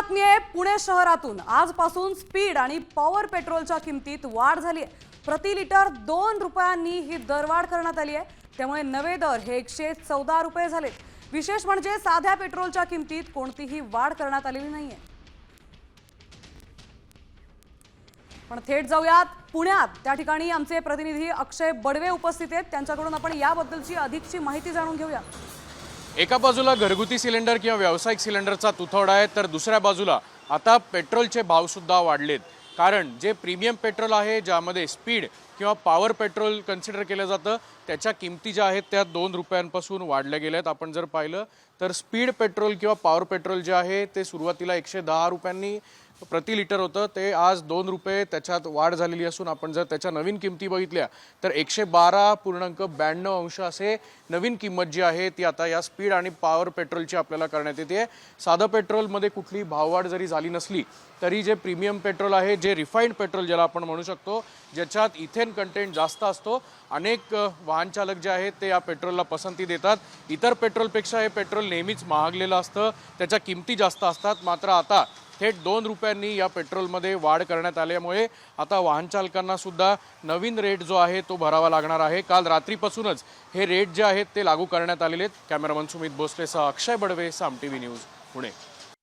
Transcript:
बातमी आहे पुणे शहरातून। आजपासून स्पीड आणि पॉवर पेट्रोलच्या किमतीत वाढ झाली आहे। प्रति लिटर 2 रुपयांनी ही दरवाढ करण्यात आली आहे। त्यामुळे नवे दर हे 114 रुपये झालेत। विशेष म्हणजे साध्या पेट्रोलच्या किमतीत कोणतीही वाढ करण्यात आलेली नाहीये। पण थेट जाऊयात पुण्यात, त्या ठिकाणी आमचे प्रतिनिधी अक्षय बडवे उपस्थित आहेत। त्यांच्याकडून आपण याबद्दलची अधिकची माहिती जाणून घेऊया। एका बाजूला घरगुती सिलेंडर किंवा व्यावसायिक सिलेंडरचा तुथवडा आहे, तर दुसऱ्या बाजूला आता पेट्रोलचे भाव सुद्धा वाढलेत। कारण जे प्रीमियम पेट्रोल आहे, ज्यामध्ये स्पीड किंवा पॉवर पेट्रोल कन्सिडर केलं जातं, त्याच्या किमती ज्या आहेत त्या 2 रुपयांपासून वाढल्या गेल्यात। आपण जर पाहिलं तर स्पीड पेट्रोल किंवा पॉवर पेट्रोल जे आहे ते सुरुवातीला 110 रुपयांनी प्रति लिटर होतं, ते आज 2 रुपये त्याच्यात वाढ झालेली असून आपण जर त्याच्या नवीन किमती बघितल्या तर 112.92 असे नवीन किंमत जी आहे ती आता या स्पीड आणि पॉवर पेट्रोलची आपल्याला करण्यात येते। साधं पेट्रोलमध्ये कुठली भाववाढ जरी झाली नसली तरी जे प्रीमियम पेट्रोल आहे, जे रिफाइंड पेट्रोल ज्याला आपण म्हणू शकतो, ज्याच्यात इथेन कंटेंट जास्त असतो, अनेक वाहन चालक जे आहेत ते या पेट्रोलला पसंती देतात। इतर पेट्रोलपेक्षा हे पेट्रोल नेहमीच महागलेलं असतं, त्याच्या किमती जास्त असतात। मात्र आता थेट 2 रुपयांनी या पेट्रोलमध्ये वाढ करण्यात आल्यामुळे आता वाहन चालकांना सुद्धा नवीन रेट जो आहे तो भरावा लागणार आहे। काल रात्रीपासूनच हे रेट जे आहेत ते लागू करण्यात आलेले आहेत। कॅमेरामन सुमित भोसलेसह अक्षय बडवे, साम टीव्ही न्यूज, पुणे।